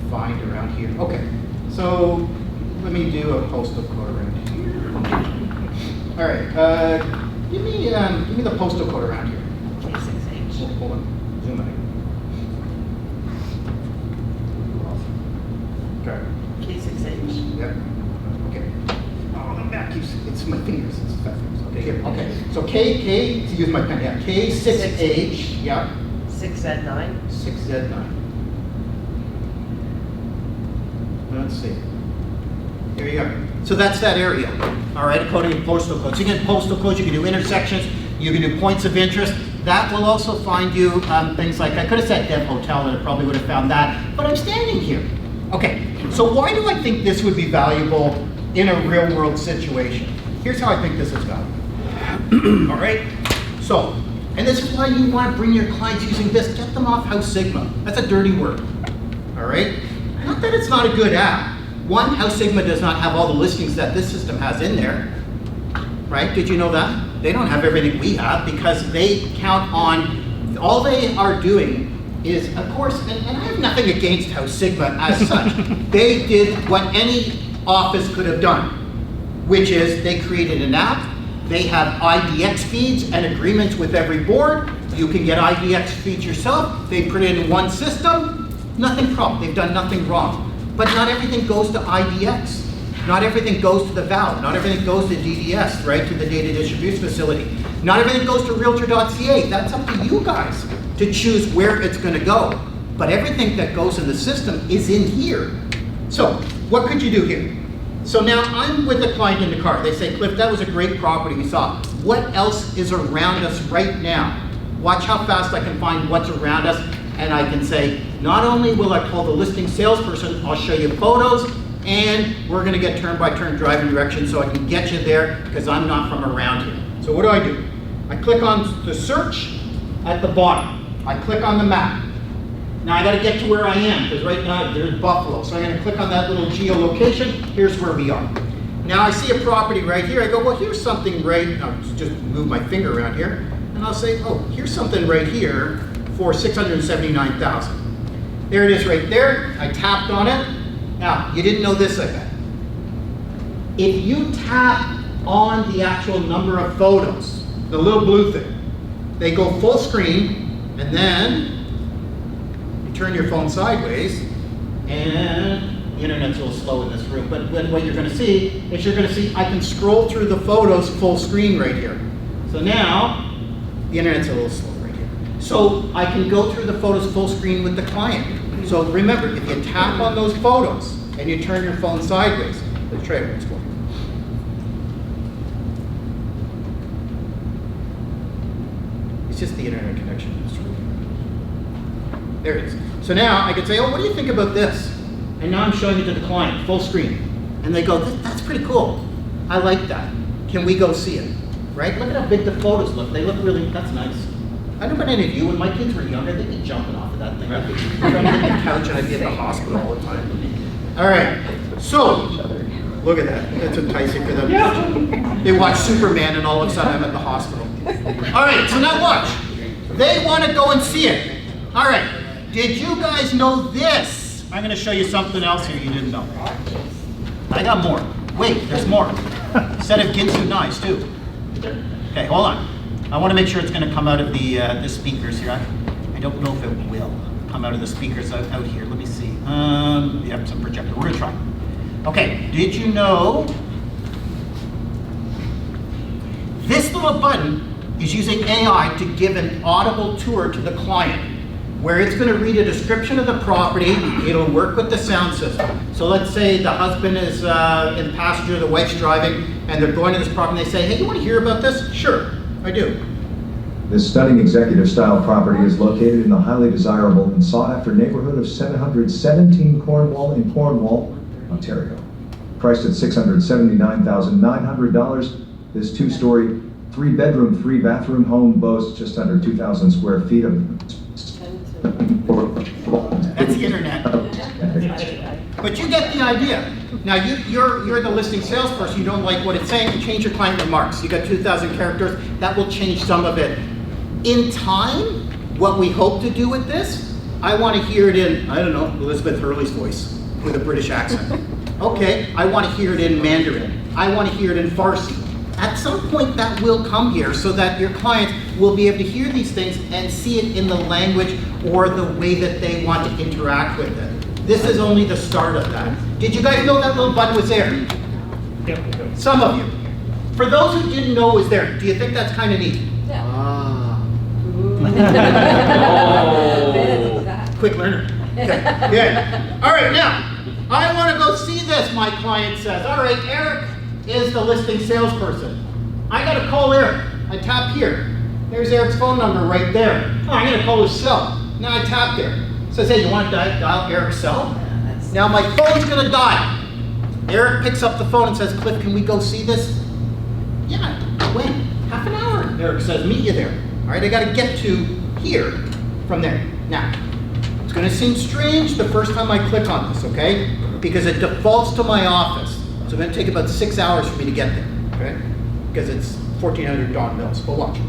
find around here. Okay, so let me do a postal code around here. All right, give me the postal code around here. K6H. Hold on, zoom in. Okay. K6H. Yep. Okay. Oh, the back keeps, it's my fingers, it's fat fingers. Okay, here, okay. So K, to use my pen, yeah, K6H, yeah. 6Z9. 6Z9. Let's see. Here you go. So that's that area, all right, according to postal codes. You can get postal codes, you can do intersections, you can do points of interest. That will also find you things like, I could have said Dev Hotel and it probably would have found that, but I'm standing here. Okay, so why do I think this would be valuable in a real world situation? Here's how I think this is valuable. All right, so, and this is why you want to bring your clients using this, get them off House Sigma. That's a dirty word, all right? Not that it's not a good app. One, House Sigma does not have all the listings that this system has in there, right? Did you know that? They don't have everything we have because they count on, all they are doing is, of course, and I have nothing against House Sigma as such. They did what any office could have done, which is they created an app. They have IDX feeds and agreements with every board. You can get IDX feeds yourself. They put it in one system. Nothing problem. They've done nothing wrong. But not everything goes to IDX. Not everything goes to the valve. Not everything goes to DDS, right, to the data distribution facility. Not everything goes to Realtor.ca. That's up to you guys to choose where it's going to go. But everything that goes in the system is in here. So what could you do here? So now I'm with a client in the car. They say, Cliff, that was a great property we saw. What else is around us right now? Watch how fast I can find what's around us. And I can say, not only will I call the listing salesperson, I'll show you photos, and we're going to get turn-by-turn driving directions so I can get you there because I'm not from around here. So what do? I click on the search at the bottom. I click on the map. Now I got to get to where I am because right now there's Buffalo. So I'm going to click on that little geolocation. Here's where we are. Now I see a property right here. I go, well, here's something right, I'll just move my finger around here, and I'll say, oh, here's something right here for $679,000. There it is right there. I tapped on it. Now, you didn't know this, I bet. If you tap on the actual number of photos, the little blue thing, they go full screen, and then you turn your phone sideways, and the internet's a little slow in this room, but what you're going to see is I can scroll through the photos full screen right here. So now, the internet's a little slow right here. So I can go through the photos full screen with the client. So remember, if you tap on those photos and you turn your phone sideways, let's try it once more. It's just the internet connection. There it is. So now I can say, oh, what do you think about this? And now I'm showing it to the client, full screen. And they go, that's pretty cool. I like that. Can we go see it? Right? Look at how big the photos look. They look really, that's nice. I don't know about any of you, when my kids were younger, they'd be jumping off of that thing. I'd be jumping on the couch and I'd be at the hospital all the time. All right, so, look at that. That's enticing for them. Yeah. They watch Superman and all of a sudden I'm at the hospital. All right, so now watch. They want to go and see it. All right, did you guys know this? I'm going to show you something else here you didn't know. I got more. Wait, there's more. Set of Ginsu knives too. Okay, hold on. I want to make sure it's going to come out of the speakers here. I don't know if it will come out of the speakers out here. Let me see. Yep, some projector. We're going to try. Okay, did you know this little button is using AI to give an audible tour to the client where it's going to read a description of the property. It'll work with the sound system. So let's say the husband is in passenger, the wife's driving, and they're going to this property and they say, hey, you want to hear about this? Sure. I do. This stunning executive-style property is located in the highly desirable and sought-after neighborhood of 717 Cornwall in Cornwall, Ontario. Priced at $679,900, this two-story, 3-bedroom, 3-bathroom home boasts just under 2,000 square feet of. That's the internet. But you get the idea. Now you're the listing salesperson, you don't like what it's saying, you change your client remarks. You got 2,000 characters, that will change some of it. In time, what we hope to do with this, I want to hear it in, I don't know, Elizabeth Hurley's voice with a British accent. Okay, I want to hear it in Mandarin. I want to hear it in Farsi. At some point that will come here so that your clients will be able to hear these things and see it in the language or the way that they want to interact with it. This is only the start of that. Did you guys know that little button was there? Yep. Some of you. For those who didn't know it was there, do you think that's kind of neat? Quick learner. Okay, good. All right, now, I want to go see this, my client says. All right, Eric is the listing salesperson. I got to call Eric. I tap here. There's Eric's phone number right there. Oh, I'm going to call his cell. Now I tap there. It says, hey, you want to dial Eric's cell? Now my phone's going to dial. Eric picks up the phone and says, Cliff, can we go see this? Yeah, when? Half an hour. Eric says, meet you there. All right, I got to get to here from there. Now, it's going to seem strange the first time I click on this, okay? Because it defaults to my office. So it's going to take about 6 hours for me to get there, okay? Because it's 1,400 Don Mills, but watch.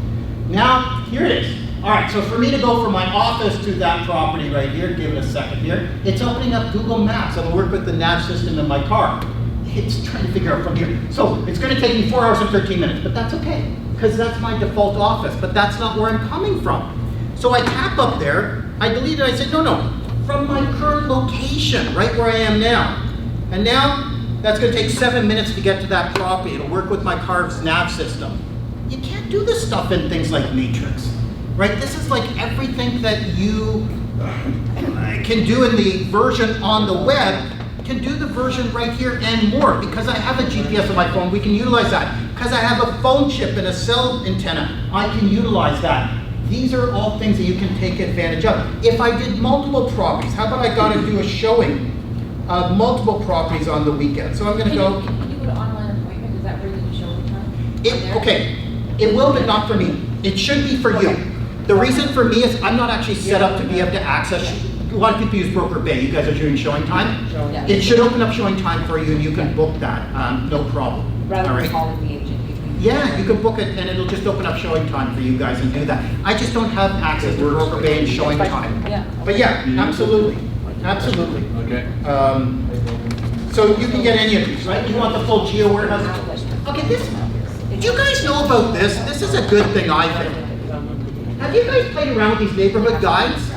Now, here it is. All right, so for me to go from my office to that property right here, give it a second here, it's opening up Google Maps. I'm going to work with the nav system in my car. It's trying to figure out from here. So it's going to take me 4 hours and 13 minutes, but that's okay, because that's my default office, but that's not where I'm coming from. So I tap up there, I delete it, I said, no, from my current location, right where I am now. And now, that's going to take 7 minutes to get to that property. It'll work with my car's nav system. You can't do this stuff in things like Matrix, right? This is like everything that you can do in the version on the web, can do the version right here and more. Because I have a GPS on my phone, we can utilize that. Because I have a phone chip and a cell antenna, I can utilize that. These are all things that you can take advantage of. If I did multiple properties, how about I got to do a showing of multiple properties on the weekend? So I'm going to go. Can you go to online appointment? Is that where you can show the time? Okay, it will, but not for me. It should be for you. The reason for me is I'm not actually set up to be able to access. A lot of people use Broker Bay. You guys are doing showing time. Yeah. It should open up showing time for you, and you can book that. No problem. Rather All than right? calling the agent. Yeah, you can book it, and it'll just open up showing time for you guys and do that. I just don't have access to Broker Bay and showing time. Yeah. But yeah, absolutely, absolutely. Okay. So you can get any of these, right? You want the full geo warehouse? Okay, do you guys know about this? This is a good thing, I think. Have you guys played around with these neighborhood guides?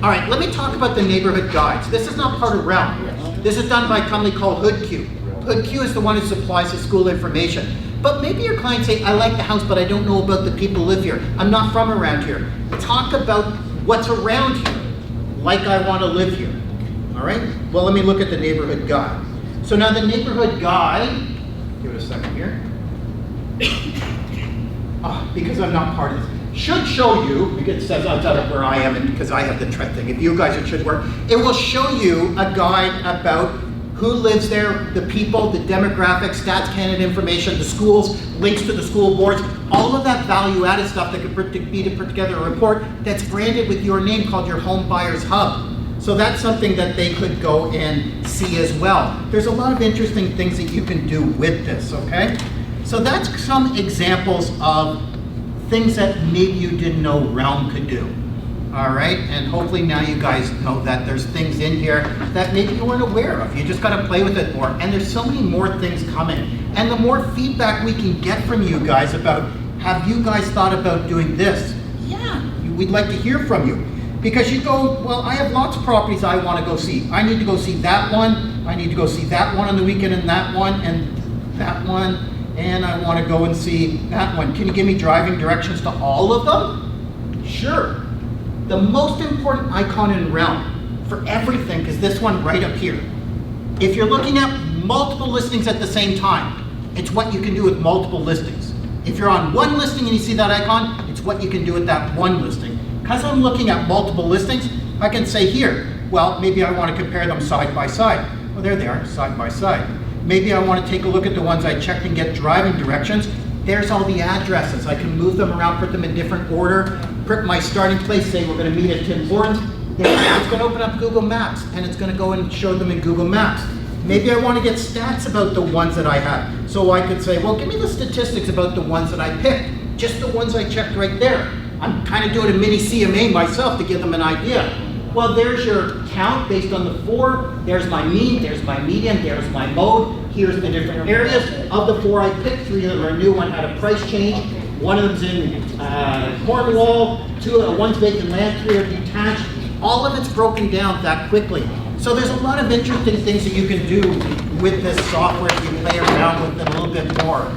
All right, let me talk about the neighborhood guides. This is not part of Realm. This is done by a company called HoodQ. HoodQ is the one who supplies the school information. But maybe your clients say, I like the house, but I don't know about the people who live here. I'm not from around here. Talk about what's around here, like I want to live here. All right? Well, let me look at the neighborhood guide. So now the neighborhood guide, give it a second here. Because I'm not part of this. Should show you, because it says outside of where I am, and because I have the trend thing. If you guys, it should work. It will show you a guide about who lives there, the people, the demographics, Stats Canada information, the schools, links to the school boards, all of that value-added stuff that could be to put together a report that's branded with your name called your Home Buyers Hub. So that's something that they could go and see as well. There's a lot of interesting things that you can do with this, okay? So that's some examples of things that maybe you didn't know Realm could do. All right, and hopefully now you guys know that there's things in here that maybe you weren't aware of. You just got to play with it more. And there's so many more things coming. And the more feedback we can get from you guys about, have you guys thought about doing this? Yeah, we'd like to hear from you. Because you go, well, I have lots of properties I want to go see. I need to go see that one. I need to go see that one on the weekend and that one and that one. And I want to go and see that one. Can you give me driving directions to all of them? Sure. The most important icon in Realm for everything is this one right up here. If you're looking at multiple listings at the same time, it's what you can do with multiple listings. If you're on one listing and you see that icon, it's what you can do with that one listing. Because I'm looking at multiple listings, I can say here, well, maybe I want to compare them side by side. Well, there they are, side by side. Maybe I want to take a look at the ones I checked and get driving directions. There's all the addresses. I can move them around, put them in different order, put my starting place, say we're going to meet at Tim Hortons. It's going to open up Google Maps, and it's going to go and show them in Google Maps. Maybe I want to get stats about the ones that I have. So I could say, well, give me the statistics about the ones that I picked. Just the ones I checked right there. I'm kind of doing a mini CMA myself to give them an idea. Well, there's your count based on the 4. There's my mean, there's my median, there's my mode. Here's the different areas. Of the 4 I picked, 3 of them are new, 1 had a price change. 1 of them's in Cornwall, 1's vacant land, 3 are detached. All of it's broken down that quickly. So there's a lot of interesting things that you can do with this software if you play around with it a little bit more.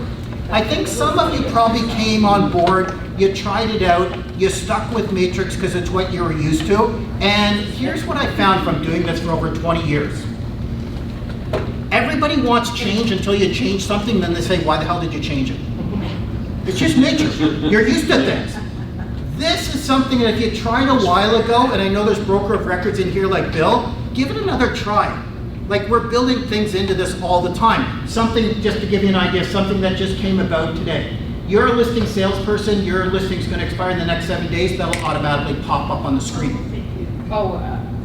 I think some of you probably came on board, you tried it out, you stuck with Matrix because it's what you were used to, and here's what I found from doing this for over 20 years. Everybody wants change until you change something, then they say, why the hell did you change it? It's just Matrix, you're used to things. This is something that if you tried a while ago, and I know there's broker of records in here like Bill, give it another try. Like, we're building things into this all the time. Something, just to give you an idea, something that just came about today. You're a listing salesperson, your listing's going to expire in the next 7 days, that'll automatically pop up on the screen. Oh,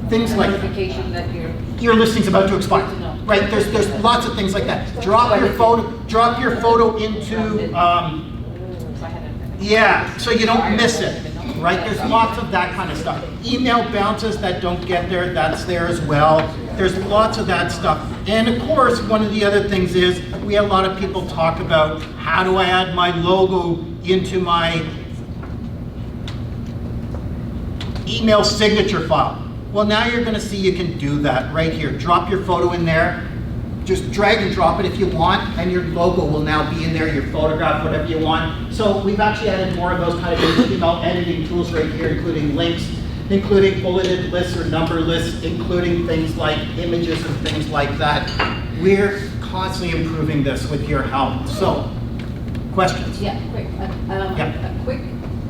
Things like notification that your listing's about to expire. Right, there's lots of things like that. Drop your photo into, yeah, so you don't miss it. Right, there's lots of that kind of stuff. Email bounces that don't get there, that's there as well. There's lots of that stuff. And of course, one of the other things is, we had a lot of people talk about, how do I add my logo into my email signature file? Well, now you're gonna see you can do that right here. Drop your photo in there, just drag and drop it if you want, and your logo will now be in there, your photograph, whatever you want. So we've actually added more of those kind of email editing tools right here, including links, including bulleted lists or number lists, including things like images and things like that. We're constantly improving this with your help. So, questions? Yeah, quick.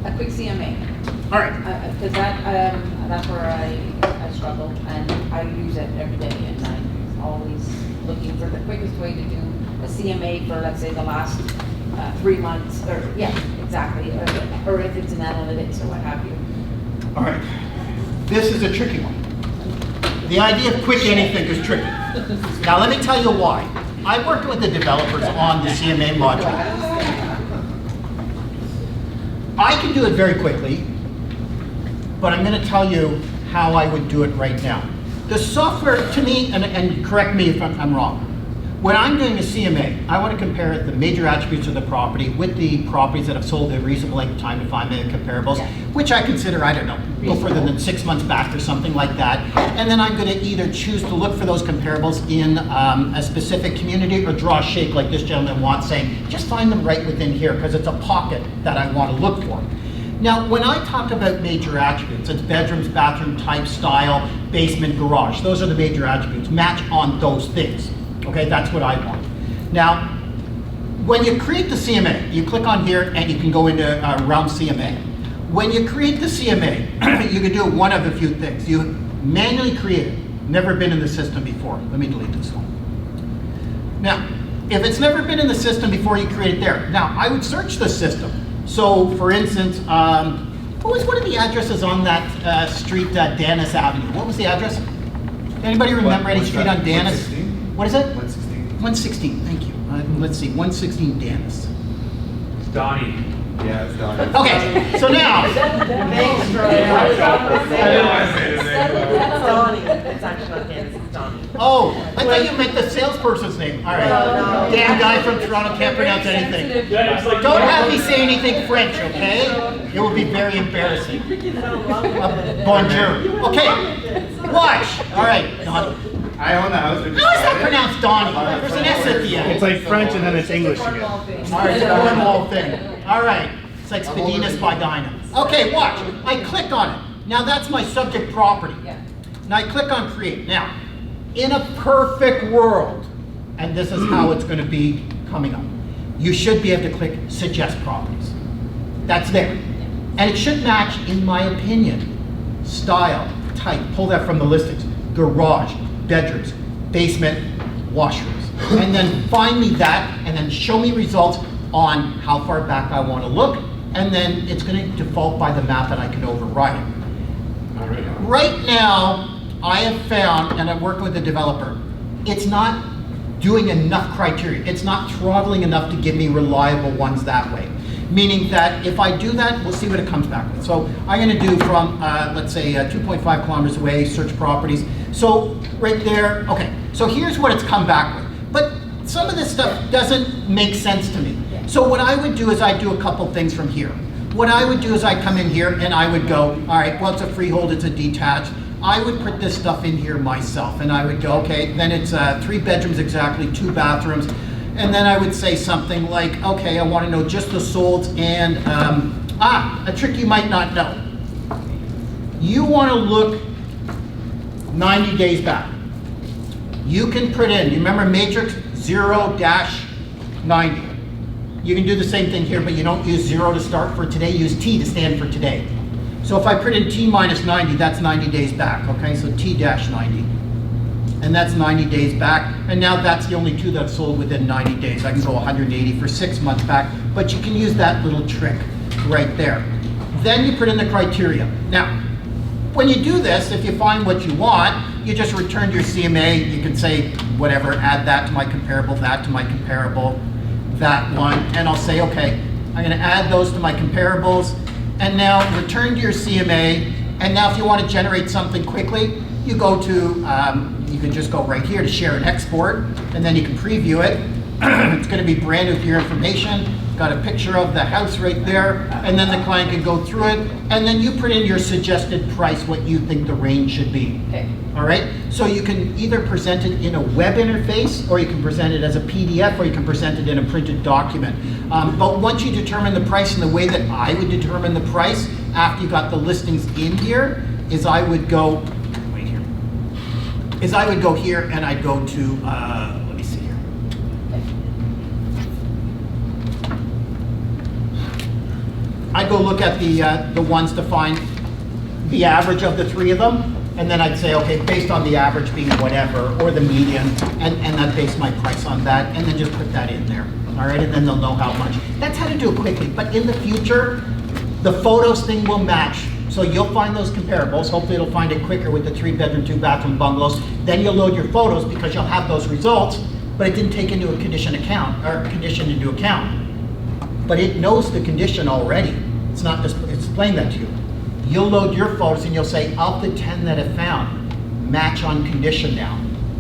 A quick CMA. All right. Because that's where I struggle, and I use it every day, and I'm always looking for the quickest way to do a CMA for, let's say, the last 3 months, or yeah, exactly, or if it's an analytics or what have you. All right. This is a tricky one. The idea of quick anything is tricky. Now let me tell you why. I worked with the developers on the CMA module. I can do it very quickly, but I'm going to tell you how I would do it right now. The software, to me, and correct me if I'm wrong, when I'm doing a CMA, I want to compare the major attributes of the property with the properties that have sold in a reasonable length of time to find the comparables, which I consider, I don't know, no further than 6 months back or something like that. And then I'm going to either choose to look for those comparables in a specific community or draw a shape like this gentleman wants, saying, just find them right within here because it's a pocket that I want to look for. Now, when I talk about major attributes, it's bedrooms, bathroom type, style, basement, garage. Those are the major attributes. Match on those things. Okay, that's what I want. Now, when you create the CMA, you click on here and you can go into Realm CMA. When you create the CMA, you can do one of a few things. You manually create it. Never been in the system before. Let me delete this one. Now, if it's never been in the system before, you create it there. Now, I would search the system. So, for instance, what was one of the addresses on that street, Dennis Avenue? What was the address? Anybody remember any street on Dennis? 116? What is it? 116. 116, thank you. Let's see, 116 Dennis. It's Donnie. Yeah, it's done. Okay, so now, Thanks, Troy. I was about to say. It's Donnie. It's actually not Dennis, it's Donnie. oh, I thought you meant the salesperson's name. All right. No. Damn guy from Toronto can't pronounce anything. Don't have me say anything French, okay? It will be very embarrassing. Bonjour. Okay, watch. All right, Donnie. I own the house. How is that pronounced Donnie? There's an S at the end. It's like French and then it's English again. All right, it's a Cornwall thing. All right, it's like Spadinas by Dinah. Okay, watch. I click on it. Now that's my subject property. Now I click on create. Now, in a perfect world, and this is how it's going to be coming up, you should be able to click suggest properties. That's there. And it should match, in my opinion, style, type, pull that from the listings, garage, bedrooms, basement, washrooms. And then find me that, and then show me results on how far back I want to look, and then it's going to default by the map and I can override it. Right now, I have found, and I'm working with the developer, it's not doing enough criteria. It's not throttling enough to give me reliable ones that way. Meaning that if I do that, we'll see what it comes back with. So I'm going to do from, let's say, 2.5 kilometers away, search properties. So right there, okay, so here's what it's come back with. But some of this stuff doesn't make sense to me. So what I would do is I'd do a couple things from here. What I would do is I'd come in here and I would go, all right, well, it's a freehold, it's a detached. I would put this stuff in here myself, and I would go, okay, then it's 3 bedrooms exactly, 2 bathrooms. And then I would say something like, okay, I want to know just the solds and, a trick you might not know. You want to look 90 days back. You can put in, you remember matrix 0-90. You can do the same thing here, but you don't use 0 to start for today, use T to stand for today. So if I put in T minus 90, that's 90 days back, okay? So T-90. And that's 90 days back, and now that's the only 2 that have sold within 90 days. I can go 180 for 6 months back, but you can use that little trick right there. Then you put in the criteria. Now, when you do this, if you find what you want, you just return your CMA. You can say whatever, add that to my comparable, that to my comparable, that one, and I'll say, okay, I'm gonna add those to my comparables, and now return to your CMA, and now if you want to generate something quickly, you go to, you can just go right here to share and export, and then you can preview it. It's going to be brand new to your information. Got a picture of the house right there, and then the client can go through it, and then you put in your suggested price, what you think the range should be. Okay. All right? So you can either present it in a web interface, or you can present it as a PDF, or you can present it in a printed document. But once you determine the price, and the way that I would determine the price after you got the listings in here is I would go, I would go here and I'd go to, let me see here. I'd go look at the ones to find the average of the 3 of them, and then I'd say, okay, based on the average being whatever, or the median, and I'd base my price on that, and then just put that in there. All right, and then they'll know how much. That's how to do it quickly, but in the future, the photos thing will match. So you'll find those comparables. Hopefully it'll find it quicker with the 3-bedroom, 2-bathroom bungalows. Then you'll load your photos because you'll have those results, but it didn't take into a condition into account. But it knows the condition already. It's not just explain that to you. You'll load your photos and you'll say, of the 10 that have found, match on condition now.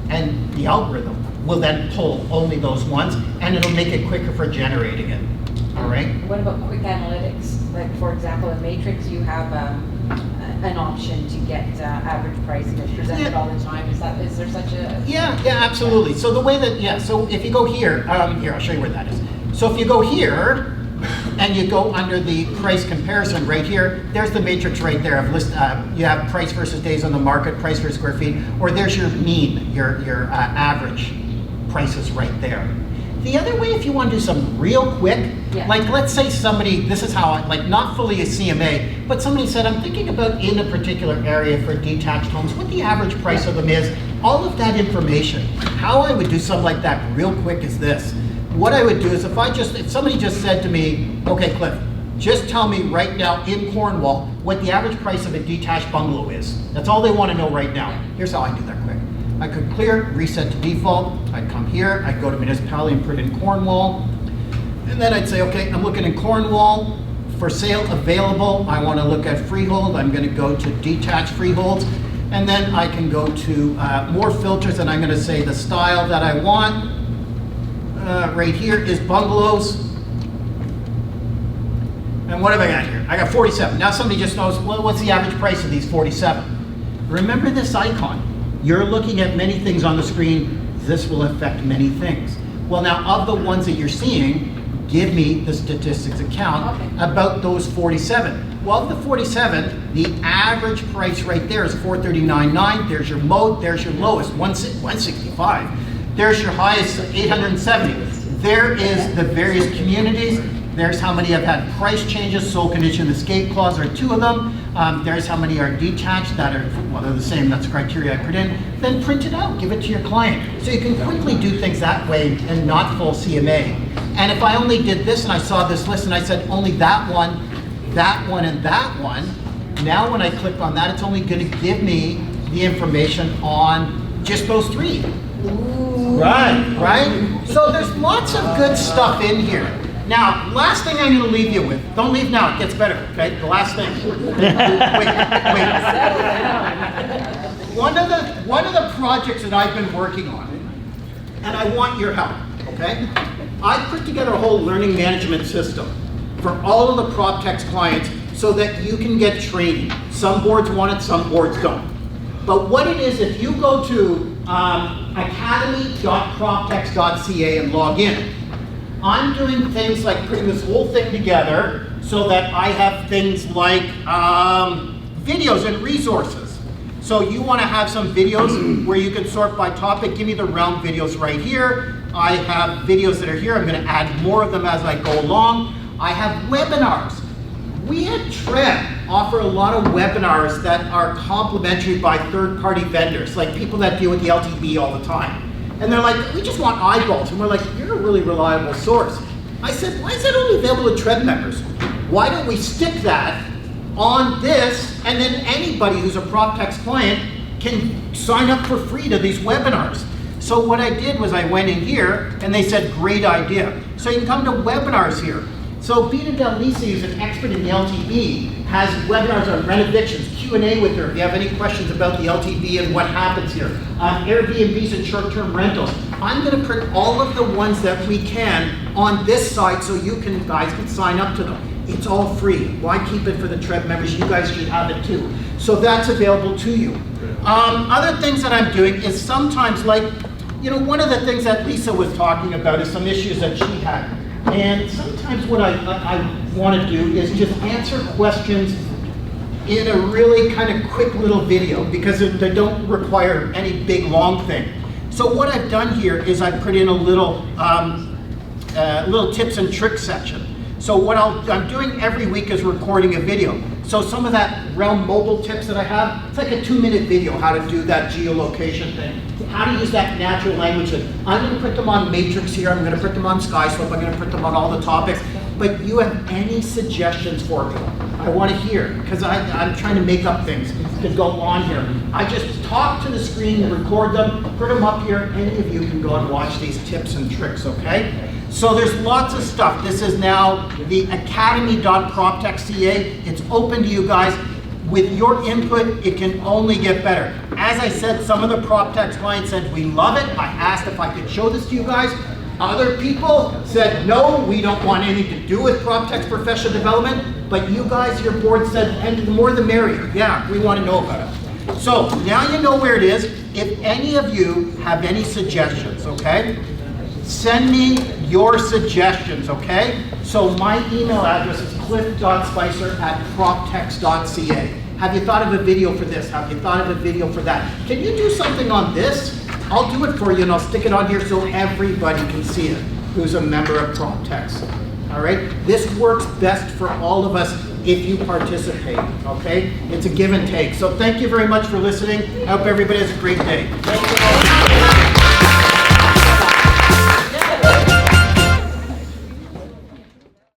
And the algorithm will then pull only those ones, and it'll make it quicker for generating it. All right? What about quick analytics? Like, for example, in Matrix, you have an option to get average price, and it's presented all the time. Is there such a? Yeah, absolutely. So the way that, so if you go here, here, I'll show you where that is. So if you go here, and you go under the price comparison right here, there's the matrix right there of list. You have price versus days on the market, price per square feet, or there's your mean, your average prices right there. The other way, if you want to do some real quick, like let's say somebody, this is how like not fully a CMA, but somebody said, I'm thinking about in a particular area for detached homes, what the average price of them is, all of that information. How I would do something like that real quick is this. What I would do is if somebody just said to me, okay, Cliff, just tell me right now in Cornwall what the average price of a detached bungalow is. That's all they want to know right now. Here's how I do that quick. I could clear, reset to default. I'd come here, I'd go to municipality and put in Cornwall. And then I'd say, okay, I'm looking in Cornwall, for sale available. I want to look at freehold. I'm going to go to detached freeholds. And then I can go to more filters, and I'm going to say the style that I want. Right here is bungalows. And what have I got here? I got 47. Now somebody just knows, well, what's the average price of these 47? Remember this icon. You're looking at many things on the screen. This will affect many things. Well, now of the ones that you're seeing, give me the statistics account about those 47. Well, of the 47, the average price right there is $439.9. There's your there's your lowest, 165. There's your highest, 870. There is the various communities. There's how many have had price changes, sold condition escape clause are 2 of them. There's how many are detached that are, well, they're the same, that's the criteria I put in. Then print it out, give it to your client. So you can quickly do things that way and not full CMA. And if I only did this and I saw this list and I said only that one, and that one, now when I click on that, it's only gonna give me the information on just those 3. Right? So there's lots of good stuff in here. Now, last thing I'm gonna leave you with, don't leave now, it gets better, okay? The last thing. Wait. One of the projects that I've been working on, and I want your help, okay? I put together a whole learning management system for all of the PropTx clients so that you can get training. Some boards want it, some boards don't. But what it is, if you go to academy.proptex.ca and log in, I'm doing things like putting this whole thing together so that I have things like videos and resources. So you want to have some videos where you can sort by topic. Give me the round videos right here. I have videos that are here. I'm going to add more of them as I go along. I have webinars. We at CDREB offer a lot of webinars that are complimentary by third-party vendors, like people that deal with the LTB all the time. And they're like, we just want eyeballs. And we're like, you're a really reliable source. I said, why is that only available to CDREB members? Why don't we stick that on this, and then anybody who's a PropTx client can sign up for free to these webinars. So what I did was I went in here, and they said, great idea. So you can come to webinars here. So Bina Delisa, who's an expert in the LTB, has webinars on renovictions, Q&A with her if you have any questions about the LTB and what happens here. Airbnbs and short-term rentals. I'm going to print all of the ones that we can on this site so you guys can sign up to them. It's all free. Why keep it for the CDREB members? You guys should have it too. So that's available to you. Other things that I'm doing is sometimes, like, one of the things that Lisa was talking about is some issues that she had. And sometimes what I want to do is just answer questions in a really kind of quick little video because they don't require any big long thing. So what I've done here is I put in a little tips and tricks section. So what I'm doing every week is recording a video. So some of that realm mobile tips that I have, it's like a 2-minute video, how to do that geolocation thing, how to use that natural language. I'm going to put them on Matrix here, I'm going to put them on Skyslope, I'm going to put them on all the topics. But you have any suggestions for me? I want to hear, because I'm trying to make up things to go on here. I just talk to the screen, record them, put them up here. Any of you can go and watch these tips and tricks, okay? So there's lots of stuff. This is now the academy.proptex.ca. It's open to you guys. With your input, it can only get better. As I said, some of the PropTx clients said, we love it. I asked if I could show this to you guys. Other people said, no, we don't want anything to do with PropTx professional development. But you guys, your board said, and the more the merrier. Yeah, we want to know about it. So now you know where it is. If any of you have any suggestions, okay? Send me your suggestions, okay? So my email address is cliff.spicer@proptex.ca. Have you thought of a video for this? Have you thought of a video for that? Can you do something on this? I'll do it for you and I'll stick it on here so everybody can see it who's a member of PropTx. All right? This works best for all of us if you participate, okay? It's a give and take. So thank you very much for listening. I hope everybody has a great day.